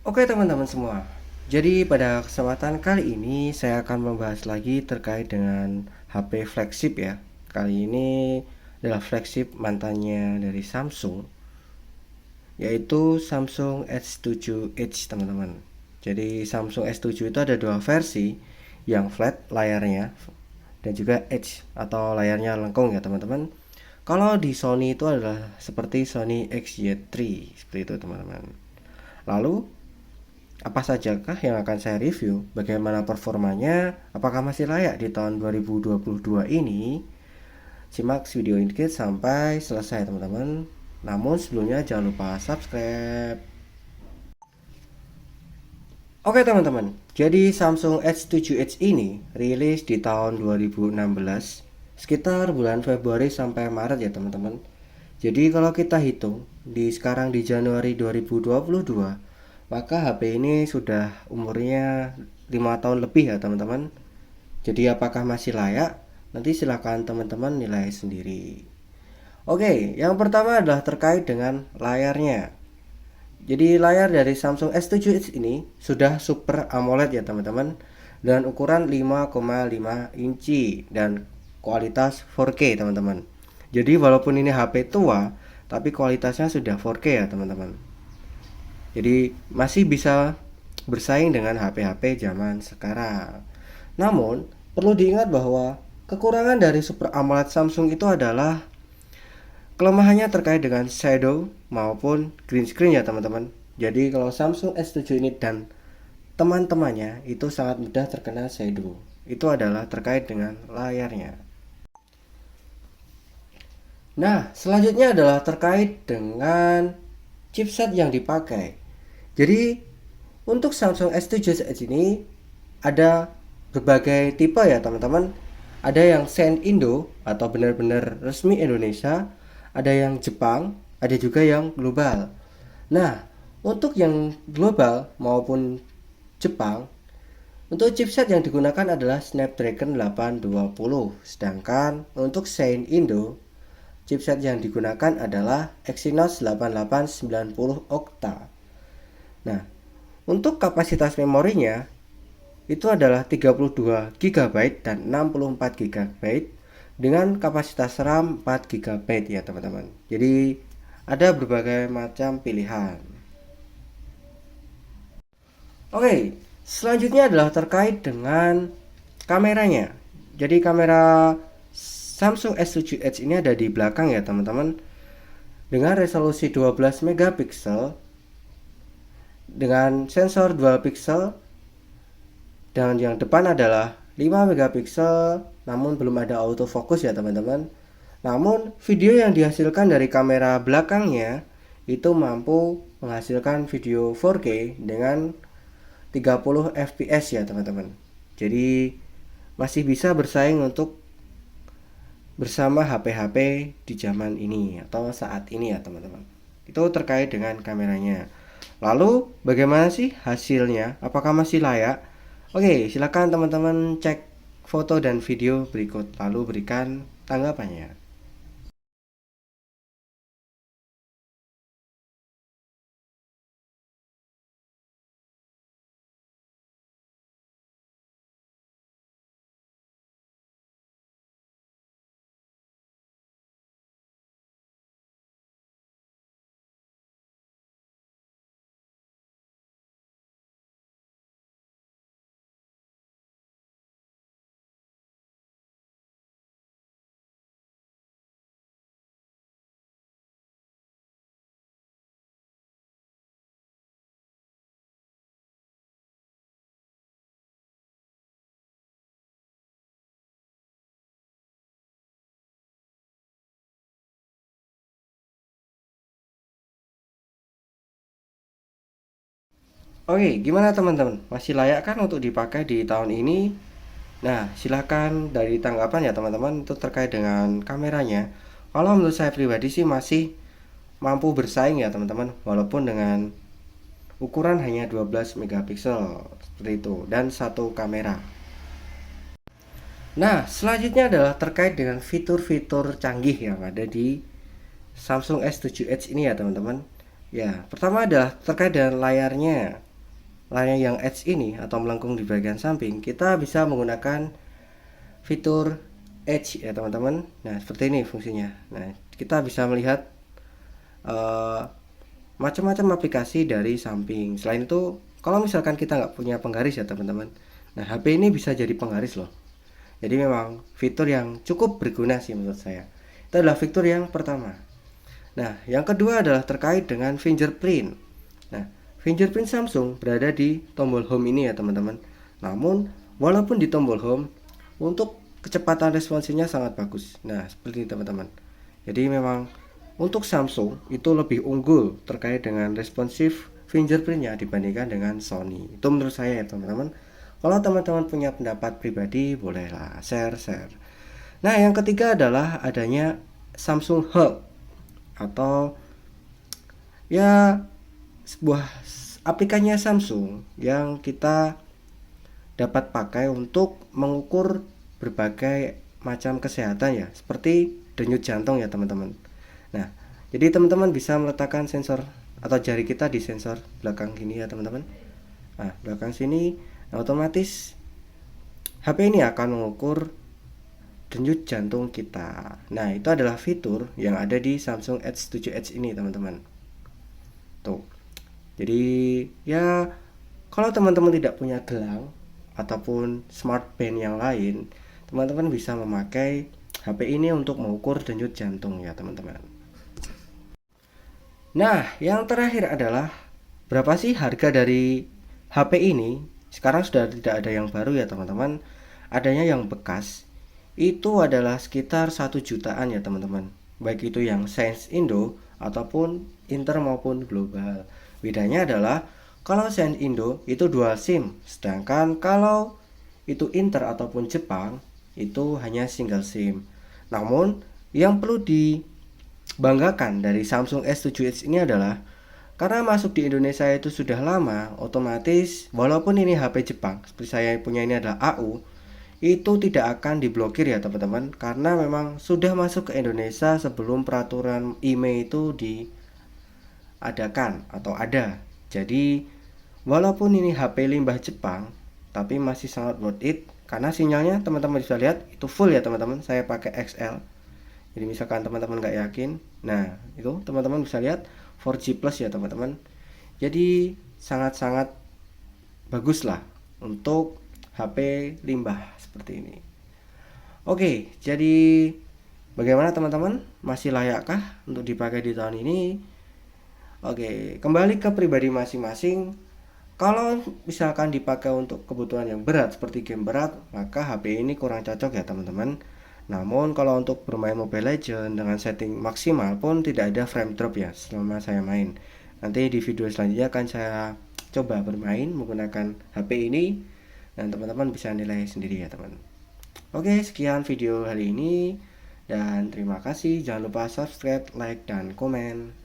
Oke teman-teman semua, jadi pada kesempatan kali ini saya akan membahas lagi terkait dengan HP flagship ya. Kali ini adalah flagship mantannya dari Samsung, yaitu Samsung S7 Edge teman-teman. Jadi Samsung S7 itu ada dua versi, yang flat layarnya dan juga Edge atau layarnya lengkung ya teman-teman. Kalau di Sony itu adalah seperti Sony XZ3 seperti itu teman-teman. Lalu apa sajakah yang akan saya review? Bagaimana performanya? Apakah masih layak di tahun 2022 ini? Simak video ini sampai selesai teman-teman. Namun sebelumnya jangan lupa subscribe. Oke teman-teman, jadi Samsung S7 Edge ini rilis di tahun 2016, sekitar bulan Februari sampai Maret ya teman-teman. Jadi kalau kita hitung sekarang di Januari 2022, maka HP ini sudah umurnya 5 tahun lebih ya teman-teman. Jadi apakah masih layak? Nanti silahkan teman-teman nilai sendiri. Oke, yang pertama adalah terkait dengan layarnya. Jadi layar dari Samsung S7 Edge ini sudah Super AMOLED ya teman-teman, dan ukuran 5,5 inci dan kualitas 4K teman-teman. Jadi walaupun ini HP tua, tapi kualitasnya sudah 4K ya teman-teman. Jadi masih bisa bersaing dengan HP-HP zaman sekarang. Namun perlu diingat bahwa kekurangan dari Super AMOLED Samsung itu adalah kelemahannya terkait dengan shadow maupun green screen ya teman-teman. Jadi kalau Samsung S7 ini dan teman-temannya itu sangat mudah terkena shadow. Itu adalah terkait dengan layarnya. Nah, selanjutnya adalah terkait dengan chipset yang dipakai. Jadi, untuk Samsung S7 Edge ini ada berbagai tipe ya teman-teman. Ada yang Sen Indo atau benar-benar resmi Indonesia, ada yang Jepang, ada juga yang global. Nah, untuk yang global maupun Jepang, untuk chipset yang digunakan adalah Snapdragon 820, sedangkan untuk Sein Indo, chipset yang digunakan adalah Exynos 8890 Octa. Nah, untuk kapasitas memorinya itu adalah 32 GB dan 64 GB dengan kapasitas RAM 4 GB ya teman-teman. Jadi ada berbagai macam pilihan. Oke, selanjutnya adalah terkait dengan kameranya. Jadi kamera Samsung S7 Edge ini ada di belakang ya teman-teman, dengan resolusi 12 megapiksel dengan sensor dual pixel, dan yang depan adalah 5 megapiksel, namun belum ada autofocus ya teman-teman. Namun video yang dihasilkan dari kamera belakangnya itu mampu menghasilkan video 4K dengan 30 fps ya teman-teman. Jadi masih bisa bersaing untuk bersama HP-HP di zaman ini atau saat ini ya teman-teman. Itu terkait dengan kameranya. Lalu bagaimana sih hasilnya? Apakah masih layak? Oke, silakan teman-teman cek foto dan video berikut lalu berikan tanggapannya. Oke, gimana teman-teman? Masih layak kan untuk dipakai di tahun ini? Nah, silahkan dari tanggapan ya teman-teman itu terkait dengan kameranya. Kalau menurut saya pribadi sih masih mampu bersaing ya teman-teman, walaupun dengan ukuran hanya 12 megapiksel seperti itu dan satu kamera. Nah, selanjutnya adalah terkait dengan fitur-fitur canggih yang ada di Samsung S7 Edge ini ya teman-teman. Ya, pertama adalah terkait dengan layarnya. layar yang edge ini atau melengkung di bagian samping, kita bisa menggunakan fitur edge ya teman-teman. Nah, seperti ini fungsinya. Nah, kita bisa melihat macam-macam aplikasi dari samping. Selain itu, kalau misalkan kita nggak punya penggaris ya teman-teman, nah HP ini bisa jadi penggaris loh. Jadi memang fitur yang cukup berguna sih menurut saya. Itu adalah fitur yang pertama. Nah, yang kedua adalah terkait dengan fingerprint. Nah, fingerprint Samsung berada di tombol home ini ya teman-teman. Namun, walaupun di tombol home, untuk kecepatan responsinya sangat bagus. Nah, seperti ini teman-teman. Jadi memang untuk Samsung itu lebih unggul terkait dengan responsif fingerprintnya dibandingkan dengan Sony. Itu menurut saya ya teman-teman. Kalau teman-teman punya pendapat pribadi, bolehlah share. Nah, yang ketiga adalah adanya Samsung Hub atau ya sebuah aplikasinya Samsung yang kita dapat pakai untuk mengukur berbagai macam kesehatan ya, seperti denyut jantung ya teman-teman. Nah, jadi teman-teman bisa meletakkan sensor atau jari kita di sensor belakang gini ya teman-teman. Nah, belakang sini, nah, otomatis HP ini akan mengukur denyut jantung kita. Nah, itu adalah fitur yang ada di Samsung S7 Edge ini teman-teman. Tuh. Jadi ya kalau teman-teman tidak punya gelang ataupun smart band yang lain, teman-teman bisa memakai HP ini untuk mengukur denyut jantung ya teman-teman. Nah, yang terakhir adalah berapa sih harga dari HP ini? Sekarang sudah tidak ada yang baru ya teman-teman. Adanya yang bekas itu adalah sekitar 1 jutaan ya teman-teman. Baik itu yang Sense Indo ataupun Inter maupun global. Bedanya adalah kalau Sense Indo itu dual SIM, sedangkan kalau itu Inter ataupun Jepang itu hanya single SIM. Namun yang perlu dibanggakan dari Samsung S7 Edge ini adalah karena masuk di Indonesia itu sudah lama, otomatis walaupun ini HP Jepang, seperti saya punya ini adalah AU, itu tidak akan diblokir ya teman-teman, karena memang sudah masuk ke Indonesia sebelum peraturan IMEI itu diadakan atau ada. Jadi walaupun ini HP limbah Jepang, tapi masih sangat worth it karena sinyalnya teman-teman bisa lihat itu full ya teman-teman. Saya pakai XL. Jadi misalkan teman-teman nggak yakin, nah itu teman-teman bisa lihat 4G plus ya teman-teman. Jadi sangat-sangat bagus lah untuk HP limbah seperti ini. Oke, jadi bagaimana teman-teman? Masih layakkah untuk dipakai di tahun ini? Oke, kembali ke pribadi masing-masing. Kalau misalkan dipakai untuk kebutuhan yang berat seperti game berat, maka HP ini kurang cocok ya teman-teman. Namun kalau untuk bermain Mobile Legends dengan setting maksimal pun tidak ada frame drop ya selama saya main. Nanti di video selanjutnya akan saya coba bermain menggunakan HP ini dan teman-teman bisa nilai sendiri ya teman. Oke, sekian video hari ini dan terima kasih. Jangan lupa subscribe, like, dan komen.